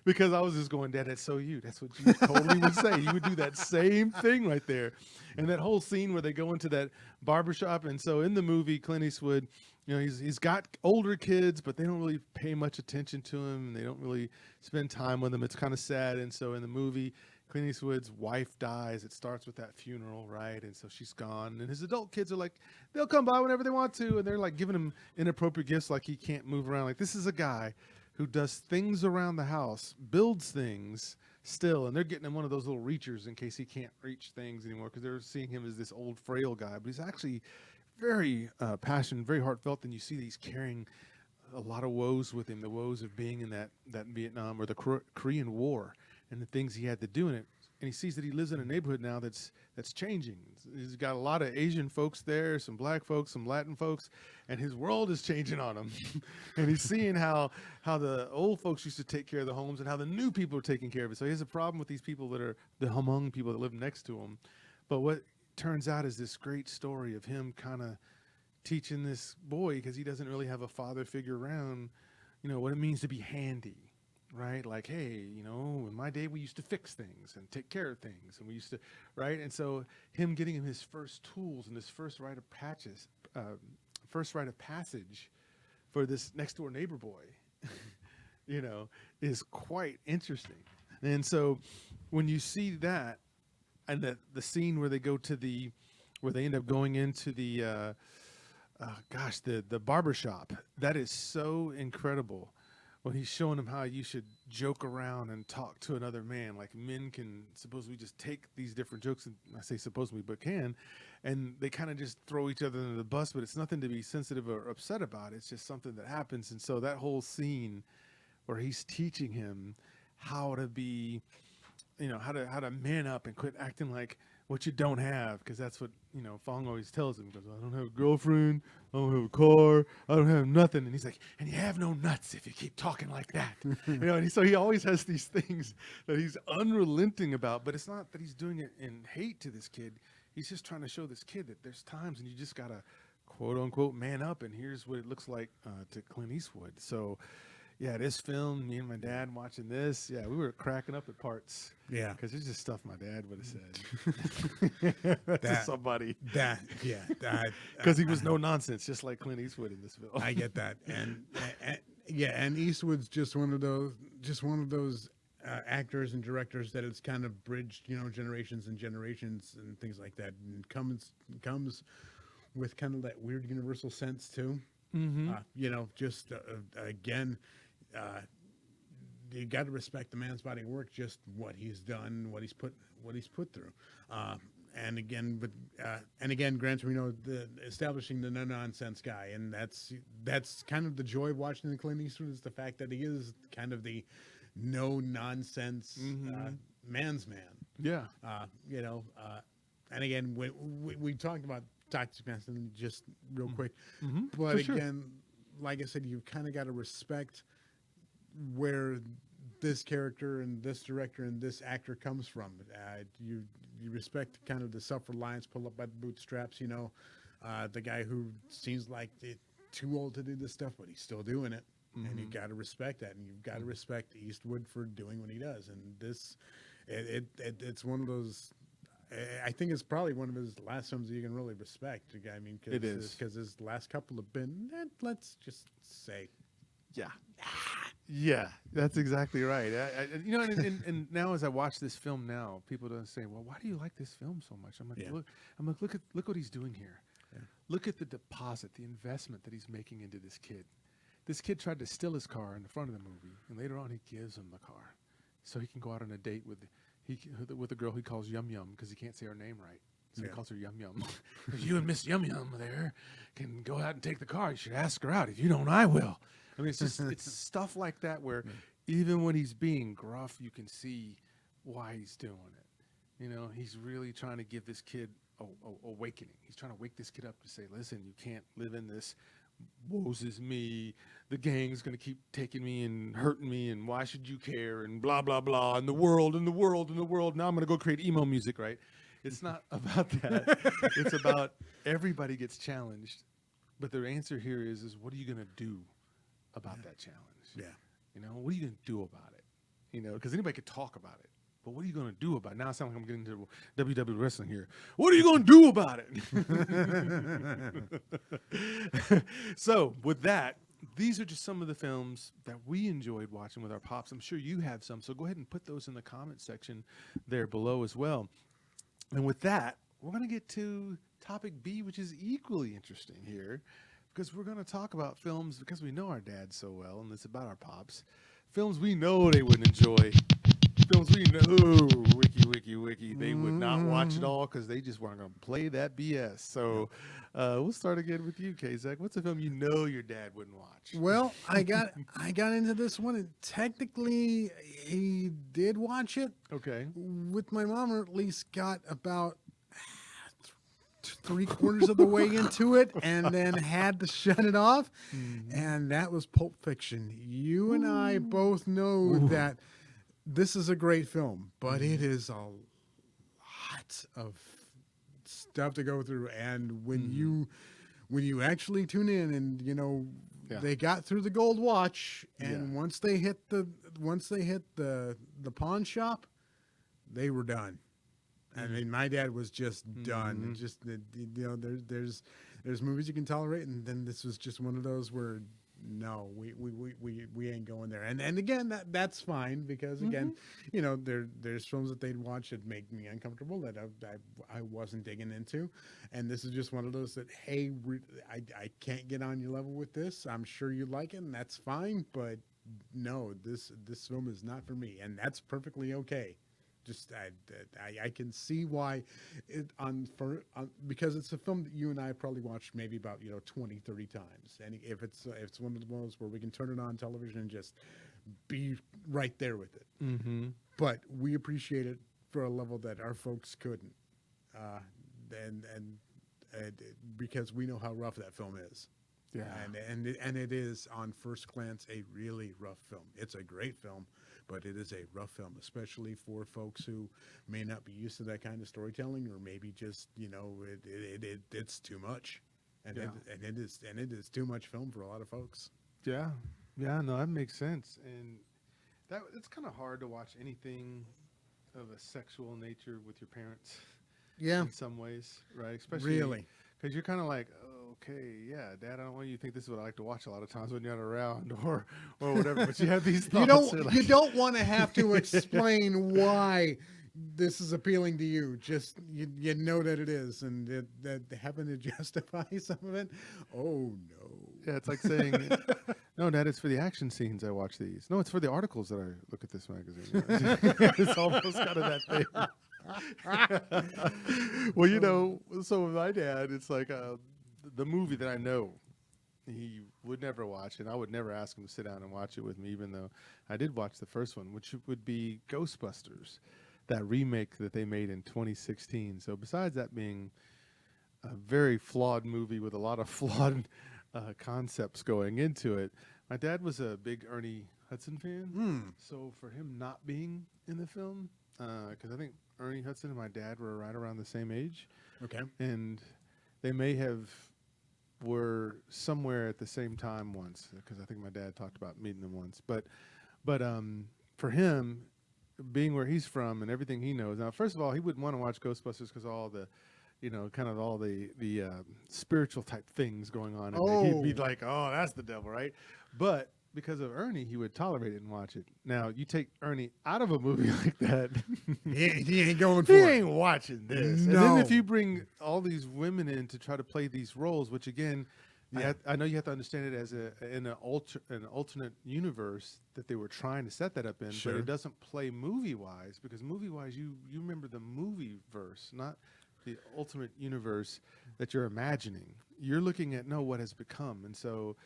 because I was just going, Dad, that's so you. That's what you totally would say. You would do that same thing right there. And that whole scene where they go into that barbershop. And so in the movie, Clint Eastwood, he's got older kids, but they don't really pay much attention to him. And they don't really spend time with him. It's kind of sad. And so in the movie, Clint Eastwood's wife dies. It starts with that funeral, right? And so she's gone. And his adult kids are like, they'll come by whenever they want to. And they're like giving him inappropriate gifts like he can't move around. Like, this is a guy who does things around the house, builds things still. And they're getting him one of those little reachers in case he can't reach things anymore because they're seeing him as this old, frail guy. But he's actually very passionate, very heartfelt. And you see that he's carrying a lot of woes with him, the woes of being in that Vietnam or the Korean War. And the things he had to do in it. And he sees that he lives in a neighborhood now that's changing. He's got a lot of Asian folks there, some black folks, some Latin folks, and his world is changing on him. And he's seeing how the old folks used to take care of the homes and how the new people are taking care of it. So he has a problem with these people that are the Hmong people that live next to him. But what turns out is this great story of him kind of teaching this boy, because he doesn't really have a father figure around, what it means to be handy. Right? Like, hey, in my day, we used to fix things and take care of things. And we used to, right? And so him getting him his first tools and his first rite of passage for this next door neighbor boy, is quite interesting. And so when you see that and the scene where they go to where they end up going into the barbershop, that is so incredible. When he's showing him how you should joke around and talk to another man, like men can supposedly just take these different jokes, and I say supposedly, but can, and they kind of just throw each other under the bus, but it's nothing to be sensitive or upset about. It's just something that happens. And so that whole scene where he's teaching him how to be, how to man up and quit acting like what you don't have, because that's what Fong always tells him. He goes, I don't have a girlfriend, I don't have a car, I don't have nothing. And he's like, and you have no nuts if you keep talking like that. And so he always has these things that he's unrelenting about, but it's not that he's doing it in hate to this kid. He's just trying to show this kid that there's times and you just gotta quote unquote man up, and here's what it looks like to Clint Eastwood. So yeah, this film, me and my dad watching this, we were cracking up at parts. Yeah. Because it's just stuff my dad would have said to somebody. Because he was no nonsense, just like Clint Eastwood in this film. I get that. And Eastwood's just one of those actors and directors that it's kind of bridged, generations and generations and things like that. And comes with kind of that weird universal sense too. Mm-hmm. Again, you got to respect the man's body of work, just what he's done, what he's put through. And again, Gran Torino, establishing the no nonsense guy, and that's kind of the joy of watching the Clint Eastwood, is the fact that he is kind of the no nonsense man's man. Yeah. And again, we talked about toxic masculinity just real quick, but again, like I said, you've kind of got to respect where this character and this director and this actor comes from. You respect kind of the self-reliance, pull up by the bootstraps, the guy who seems like too old to do this stuff, but he's still doing it. And you got to respect that, and you've got to respect Eastwood for doing what he does. And this, it's one of those. I think it's probably one of his last films that you can really respect. I mean, it is, because his last couple have been, let's just say, yeah, that's exactly right. And now as I watch this film now, people don't say, well, why do you like this film so much? I'm like, look what he's doing here. Yeah. Look at the deposit, the investment that he's making into this kid. This kid tried to steal his car in the front of the movie, and later on he gives him the car so he can go out on a date with a girl he calls Yum Yum, because he can't say her name right. So he calls her Yum Yum. You and Miss Yum Yum there can go out and take the car. You should ask her out. If you don't, I will. I mean, it's stuff like that where even when he's being gruff, you can see why he's doing it. He's really trying to give this kid a awakening. He's trying to wake this kid up to say, listen, you can't live in this woes is me, the gang's going to keep taking me and hurting me, and why should you care, and blah, blah, blah, and the world, now I'm going to go create emo music, right? It's not about that. It's about everybody gets challenged. But the answer here is what are you going to do about that challenge? Yeah. You know, what are you going to do about it? You know, because anybody could talk about it. But what are you going to do about it? Now it sounds like I'm getting into WWE wrestling here. What are you going to do about it? So, with that, these are just some of the films that we enjoyed watching with our pops. I'm sure you have some. So go ahead and put those in the comment section there below as well. And with that, we're going to get to topic B, which is equally interesting here, because we're going to talk about films because we know our dads so well, and it's about our pops. Films we know they wouldn't enjoy. Films we know, wiki, they would not watch it all because they just weren't going to play that BS. So we'll start again with you, Kazak. What's a film you know your dad wouldn't watch? Well, I got into this one, and technically he did watch it. Okay. With my mom, or at least got about 3/4 of the way into it, and then had to shut it off. And that was Pulp Fiction. You and I both know that this is a great film, but it is a lot of stuff to go through. And when you actually tune in, and they got through the gold watch, and once they hit the pawn shop, they were done. I mean, my dad was just done. Just there's movies you can tolerate, and then this was just one of those where no, we ain't going there. And again, that's fine, because again, there's films that they'd watch that make me uncomfortable that I wasn't digging into, and this is just one of those that, hey, I can't get on your level with this. I'm sure you like it, and that's fine, but no, this film is not for me, and that's perfectly okay. Just I can see why because it's a film that you and I probably watched maybe about 20, 30 times, and if it's one of the ones where we can turn it on television and just be right there with it. But we appreciate it for a level that our folks couldn't, and because we know how rough that film is. Yeah, and it is on first glance a really rough film. It's a great film, but it is a rough film, especially for folks who may not be used to that kind of storytelling, or maybe just it's too much, and it is too much film for a lot of folks. Yeah, no, that makes sense, and it's kind of hard to watch anything of a sexual nature with your parents. Yeah, in some ways, right? Especially really, because you're kind of like, okay, yeah, Dad, I don't want you to think this is what I like to watch a lot of times when you're not around, or whatever. But you have these thoughts. You don't want to have to explain why this is appealing to you. Just you know that it is, and that having to justify some of it. Oh no. Yeah, it's like saying, no, Dad, it's for the action scenes I watch these. No, it's for the articles that I look at this magazine. It's almost kind of that thing. Well, so with my dad, it's like the movie that I know he would never watch, and I would never ask him to sit down and watch it with me, even though I did watch the first one, which would be Ghostbusters, that remake that they made in 2016. So besides that being a very flawed movie with a lot of flawed concepts going into it, my dad was a big Ernie Hudson fan. So for him not being in the film, because I think Ernie Hudson and my dad were right around the same age. Okay. And they were somewhere at the same time once, because I think my dad talked about meeting them once. But for him, being where he's from and everything he knows. Now, first of all, he wouldn't want to watch Ghostbusters because all the, kind of all the spiritual type things going on. And he'd be like, oh, that's the devil, right? But because of Ernie, he would tolerate it and watch it. Now, you take Ernie out of a movie like that, he ain't going for it. He ain't watching this. No. And then if you bring all these women in to try to play these roles, which again, I know you have to understand it as an alternate universe that they were trying to set that up in, Sure. but it doesn't play movie-wise, because movie-wise, you remember the movie verse, not the ultimate universe that you're imagining. You're looking at what has become, and so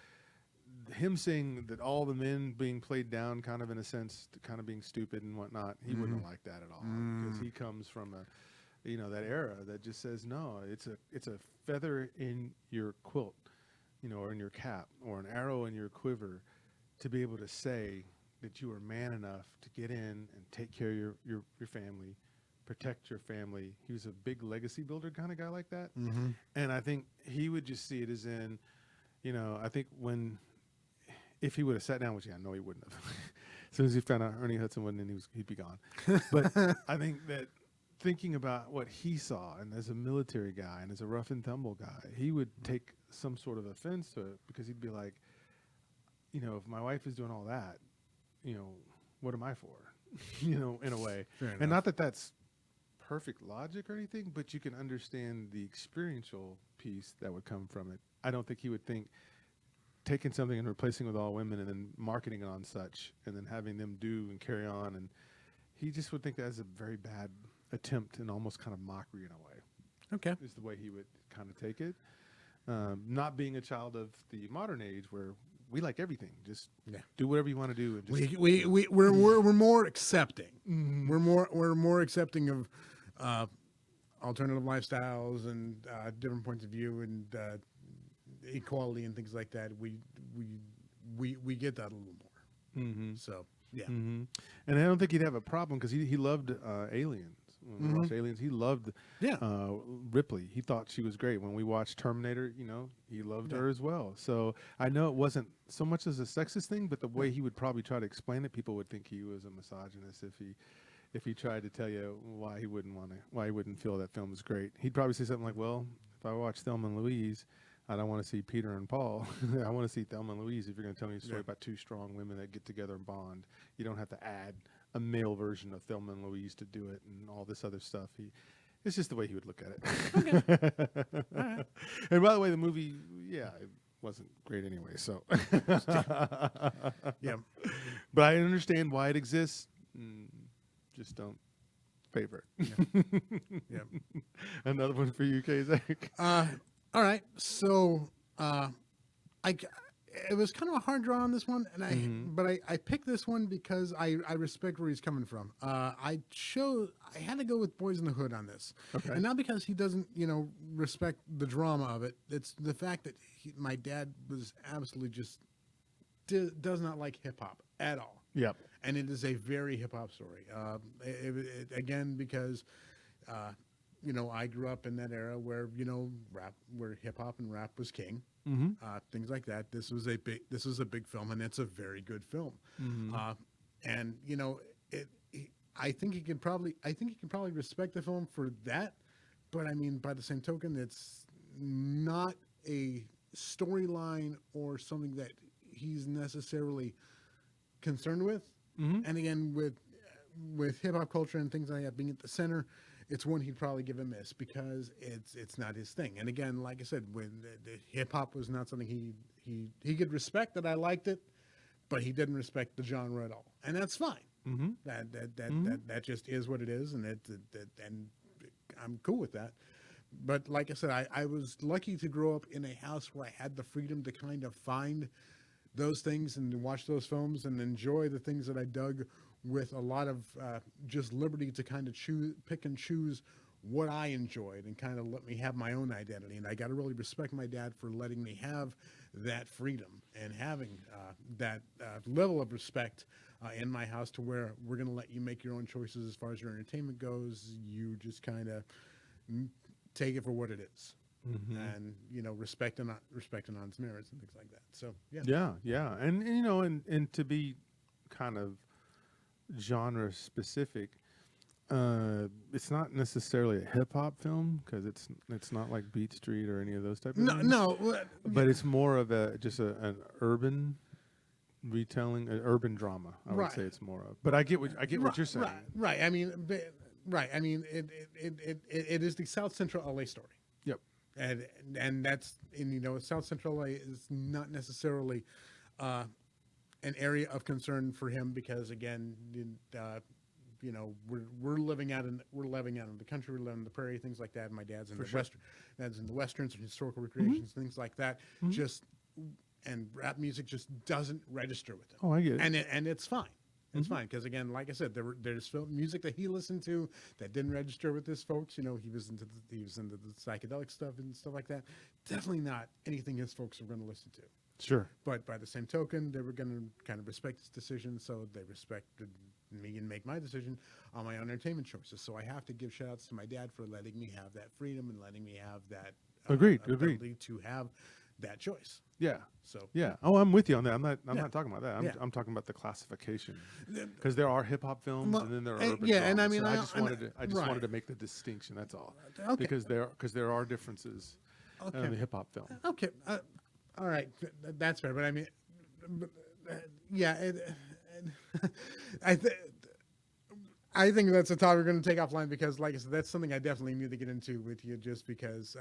him saying that all the men being played down, kind of in a sense, kind of being stupid and whatnot, he wouldn't like that at all, because he comes from that era that just says no, it's a feather in your quilt, or in your cap, or an arrow in your quiver, to be able to say that you are man enough to get in and take care of your family, protect your family. He was a big legacy builder kind of guy like that. Mm-hmm. And I think he would just see it as in, I think if he would have sat down, which I know he wouldn't have. As soon as he found out Ernie Hudson wasn't in, he'd be gone. But I think that thinking about what he saw, and as a military guy and as a rough and tumble guy, he would take some sort of offense to it, because he'd be like, if my wife is doing all that, what am I for? In a way. And not that that's perfect logic or anything, but you can understand the experiential piece that would come from it. I don't think he would think taking something and replacing with all women and then marketing it on such and then having them do and carry on. And he just would think that as a very bad attempt and almost kind of mockery in a way. Okay. Is the way he would kind of take it. Not being a child of the modern age where we like everything. Just do whatever you want to do. And just we're more accepting. Mm-hmm. We're more accepting of alternative lifestyles and different points of view and equality and things like that. We get that a little more. Mm-hmm. So yeah. Mm-hmm. And I don't think he'd have a problem, because he loved Aliens. When we watched Aliens, he loved Ripley. He thought she was great. When we watched Terminator, he loved her as well. So I know it wasn't so much as a sexist thing, but the way he would probably try to explain it, people would think he was a misogynist if he tried to tell you why he wouldn't feel that film was great. He'd probably say something like, well, if I watch Thelma and Louise, I don't want to see Peter and Paul. I want to see Thelma and Louise. If you're going to tell me a story about two strong women that get together and bond, you don't have to add a male version of Thelma and Louise to do it and all this other stuff. It's just the way he would look at it. Okay. All right. And by the way, the movie, it wasn't great anyway. So, Yeah. But I understand why it exists. Just don't favor it. Yeah. Another one for you, Zach. All right. So it was kind of a hard draw on this one, and but I picked this one because I respect where he's coming from. I had to go with Boys in the Hood on this, and not because he doesn't respect the drama of it. It's the fact that my dad was absolutely just does not like hip hop at all. Yep. And it is a very hip hop story. Again, because I grew up in that era where where hip hop and rap was king. Things like that. This was a big film, and it's a very good film. And I think he can probably respect the film for that. But I mean, by the same token, it's not a storyline or something that he's necessarily concerned with. And again, with hip hop culture and things like that being at the center, it's one he'd probably give a miss because it's not his thing. And again, like I said, when the hip hop was not something he could respect that I liked it, but he didn't respect the genre at all, and that's fine. That just is what it is, and and I'm cool with that. But like I said, I was lucky to grow up in a house where I had the freedom to kind of find those things and to watch those films and enjoy the things that I dug, with a lot of just liberty to kind of pick and choose what I enjoyed and kind of let me have my own identity. And I got to really respect my dad for letting me have that freedom and having that level of respect in my house, to where we're going to let you make your own choices as far as your entertainment goes. You just kind of take it for what it is. And respect on its merits and things like that. So yeah, and to be kind of genre specific, it's not necessarily a hip hop film, because it's not like Beat Street or any of those type of things. But it's more of an urban retelling, an urban drama. I would say it's more of. But I get what you're saying. Right. I mean, it is the South Central LA story. Yep. And that's South Central LA is not necessarily an area of concern for him, because again, we're living out in the country, we're living in the prairie, things like that. And my dad's in the westerns and historical recreations, things like that. And rap music just doesn't register with him. Oh, I get it. And it's fine. It's fine, because again, like I said, there's film music that he listened to that didn't register with his folks. He was into the psychedelic stuff and stuff like that. Definitely not anything his folks are going to listen to. Sure. But by the same token, they were going to kind of respect his decision, so they respected me and make my decision on my own entertainment choices. So I have to give shout outs to my dad for letting me have that freedom and letting me have that Agreed. ability to have that choice. Yeah. So Yeah. Oh, I'm with you on that. I'm Yeah. not talking about that. Yeah. I'm talking about the classification, because there are hip hop films Well, and then there are and- urban yeah, and dramas. I mean, So I I just right. wanted to make the distinction. That's all. Okay. Because there are differences in the hip hop film. Okay, all right, that's fair. But I mean, yeah, I think. I think that's a topic we're going to take offline because, like I said, that's something I definitely need to get into with you. Just because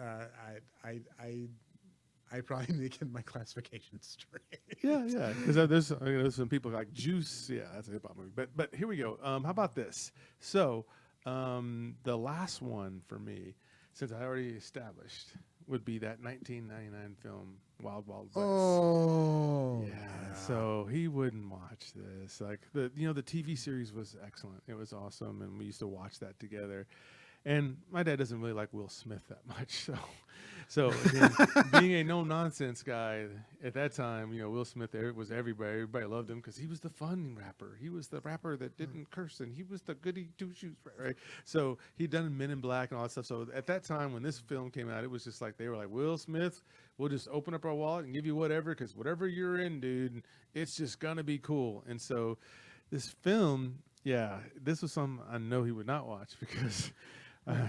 I probably need to get my classification straight. Yeah. Because there's some people like Juice. Yeah, that's a hip hop movie. But here we go. How about this? So the last one for me, since I already established, would be that 1999 film Wild Wild West. Oh, Yeah, so he wouldn't watch this. Like the TV series was excellent. It was awesome, and we used to watch that together. And my dad doesn't really like Will Smith that much, so again, being a no nonsense guy at that time, Will Smith was everybody. Everybody loved him because he was the fun rapper. He was the rapper that didn't curse, and he was the goody two shoes, right? So he'd done Men in Black and all that stuff. So at that time when this film came out, it was just like they were like, Will Smith, we'll just open up our wallet and give you whatever, because whatever you're in, dude, it's just gonna be cool. And so this film, yeah, this was something I know he would not watch because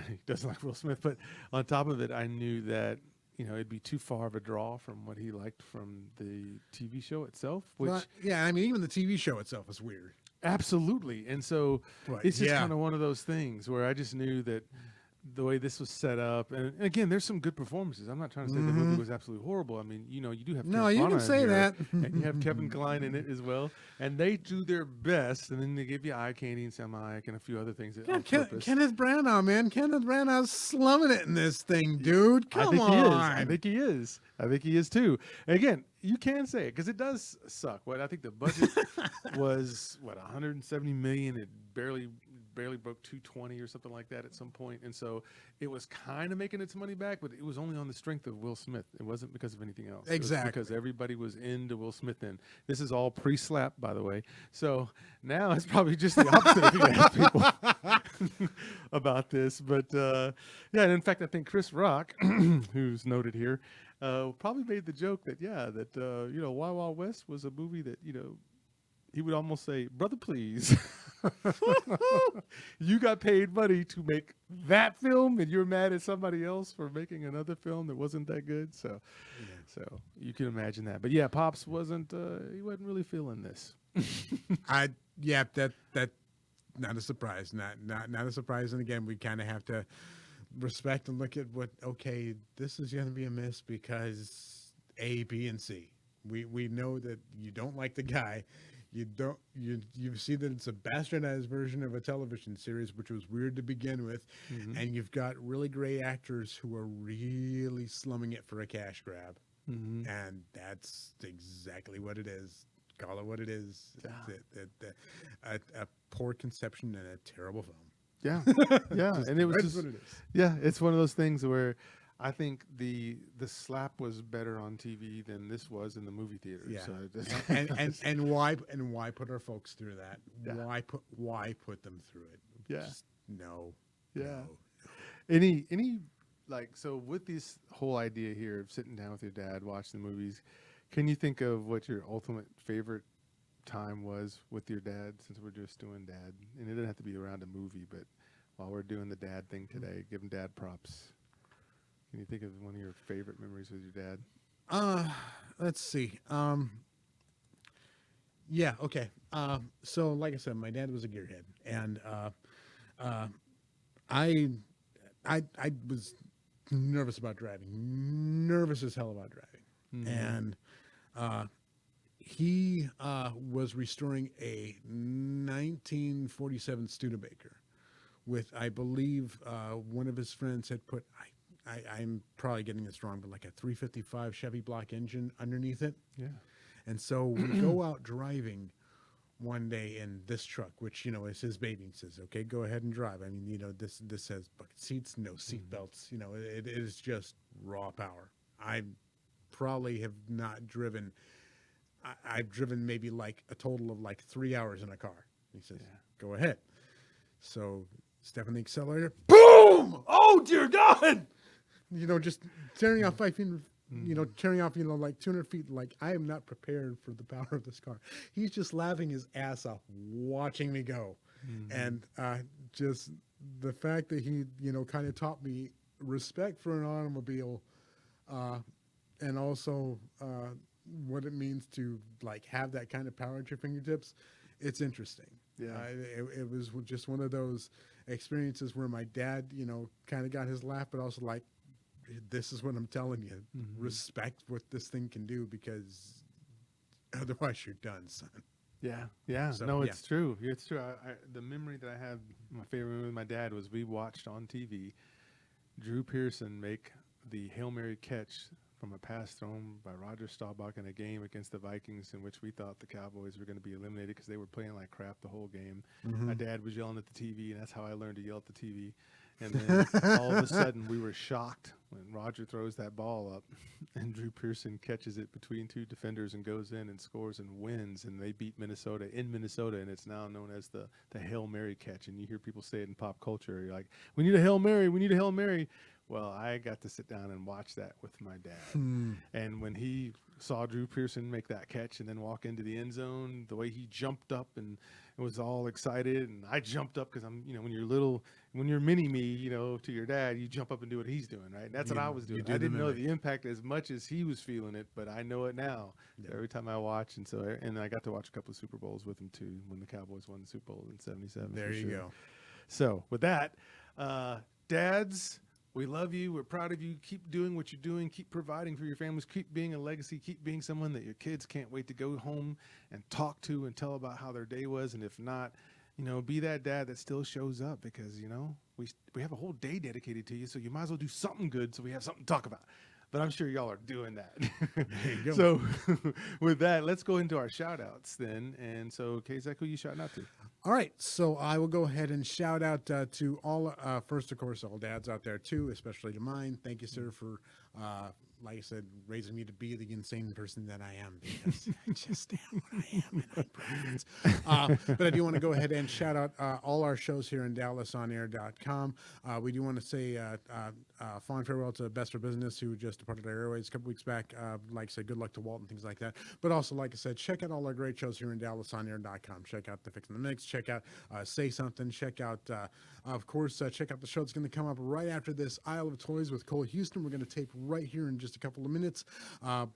he doesn't like Will Smith. But on top of it, I knew that it'd be too far of a draw from what he liked from the TV show itself. Which yeah, I mean, even the TV show itself is weird. absolutely, and so But, it's just yeah. kind of one of those things where I just knew that the way this was set up, and again, there's some good performances. I'm not trying to say the movie was absolutely horrible. I mean, you do have No, Kenneth you can Branagh in say here, that. and you have Kevin Kline in it as well, and they do their best, and then they give you eye candy and Sam Hayek and a few other things Yeah, on purpose. Kenneth Branagh, man. Kenneth Branagh's slumming it in this thing, dude. Come on. I think he is. I think he is too. And again, you can say it because it does suck. What I think the budget was 170 million. It barely broke 220 or something like that at some point, and so it was kind of making its money back, but it was only on the strength of Will Smith. It wasn't because of anything else. Exactly. It was because everybody was into Will Smith then. This is all pre-slap, by the way. So now it's probably just the opposite if you ask people about this. But yeah, and in fact, I think Chris Rock, who's noted here, probably made the joke that Wild Wild West was a movie that he would almost say, "Brother, please." You got paid money to make that film, and you're mad at somebody else for making another film that wasn't that good. So you can imagine that. But yeah, Pops wasn't. He wasn't really feeling this. That not a surprise. Not a surprise. And again, we kind of have to respect and look at what. Okay, this is going to be a miss because A, B, and C. We know that you don't like the guy. You see that it's a bastardized version of a television series, which was weird to begin with, and you've got really great actors who are really slumming it for a cash grab, and that's exactly what it is. Call it what it is. A poor conception and a terrible film. Yeah, yeah, and it was That's just what it is. yeah. It's one of those things where I think the slap was better on TV than this was in the movie theater. Yeah, So and why put our folks through that? Yeah. Why put them through it? Yeah. Just no. Yeah. No. Any so with this whole idea here of sitting down with your dad, watching the movies, can you think of what your ultimate favorite time was with your dad, since we're just doing dad? And it doesn't have to be around a movie, but while we're doing the dad thing today, giving dad props. Can you think of one of your favorite memories with your dad? Let's see. Yeah, okay. So like I said, my dad was a gearhead, and I was nervous about driving, nervous as hell about driving, and he was restoring a 1947 Studebaker with, I believe, one of his friends had put, I'm probably getting this wrong, but like a 355 Chevy block engine underneath it. Yeah. And so we go out driving one day in this truck, which, is his baby. He says, okay, go ahead and drive. I mean, this has bucket seats, no seat belts. It is just raw power. I probably have not driven. I've driven maybe like a total of like 3 hours in a car. He says, go ahead. So step on the accelerator. Boom! Oh, dear God! Just tearing off 5 feet, tearing off, like 200 feet. Like, I am not prepared for the power of this car. He's just laughing his ass off watching me go. And just the fact that he, kind of taught me respect for an automobile and also what it means to, like, have that kind of power at your fingertips. It's interesting. Yeah, it was just one of those experiences where my dad, kind of got his laugh, but also like, this is what I'm telling you. Respect what this thing can do, because otherwise you're done, son. Yeah. So, it's true. It's true. The memory that I have, my favorite memory with my dad was we watched on TV Drew Pearson make the Hail Mary catch from a pass thrown by Roger Staubach in a game against the Vikings, in which we thought the Cowboys were going to be eliminated because they were playing like crap the whole game. My dad was yelling at the TV, and that's how I learned to yell at the TV. And then all of a sudden, we were shocked when Roger throws that ball up, and Drew Pearson catches it between two defenders and goes in and scores and wins, and they beat Minnesota in Minnesota, and it's now known as the Hail Mary catch. And you hear people say it in pop culture, you're like, we need a Hail Mary, we need a Hail Mary. Well, I got to sit down and watch that with my dad. And when he saw Drew Pearson make that catch and then walk into the end zone, the way he jumped up and was all excited, and I jumped up because I'm, when you're little, when you're mini me, to your dad, you jump up and do what he's doing, right? And that's what I was doing. I didn't know the impact as much as he was feeling it, but I know it now. Yeah. Every time I watch, and I got to watch a couple of Super Bowls with him too, when the Cowboys won the Super Bowl in '77. There you go. So with that, dads, we love you. We're proud of you. Keep doing what you're doing. Keep providing for your families. Keep being a legacy. Keep being someone that your kids can't wait to go home and talk to and tell about how their day was. And if not, be that dad that still shows up, because, we have a whole day dedicated to you. So you might as well do something good so we have something to talk about. But I'm sure y'all are doing that. There you go. So with that, let's go into our shout outs then. And so, Kazak, who you shouting out to? All right. So I will go ahead and shout out to all, first, of course, all dads out there too, especially to mine. Thank you, sir, for, like I said, raising me to be the insane person that I am, because I just am what I am, and I promise. But I do want to go ahead and shout out all our shows here in DallasOnAir.com. We do want to say fond farewell to Best for Business, who just departed our airways a couple weeks back. Like I said, good luck to Walt and things like that. But also, like I said, check out all our great shows here in DallasOnAir.com. Check out The Fix in the Mix. Check out Say Something. Check out, of course, check out the show that's going to come up right after this, Isle of Toys with Cole Houston. We're going to tape right here in just a couple of minutes.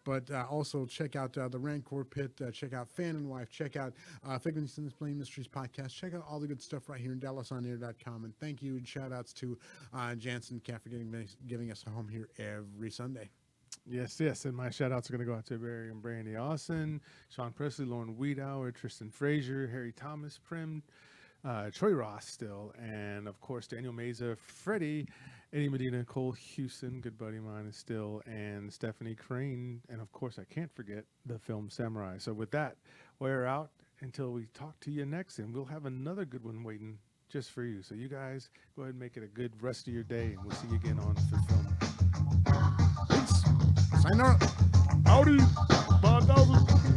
But also check out the Rancor Pit. Check out Fan and Wife. Check out Figments and Explain Mysteries podcast. Check out all the good stuff right here in DallasOnAir.com. And thank you and shout outs to Jansen Cat for giving us a home here every Sunday. Yes. And my shout outs are going to go out to Barry and Brandy Austin, Sean Presley, Lauren Wiedauer, Tristan Frazier, Harry Thomas, Prim, Troy Ross still, and of course Daniel Meza, Freddie, Eddie Medina, Cole Houston, good buddy of mine is still, and Stephanie Crane, and of course I can't forget the film Samurai. So with that, we're out until we talk to you next, and we'll have another good one waiting just for you. So you guys go ahead and make it a good rest of your day, and we'll see you again on Fulfillment. Peace. Sign up. Howdy. 5,000.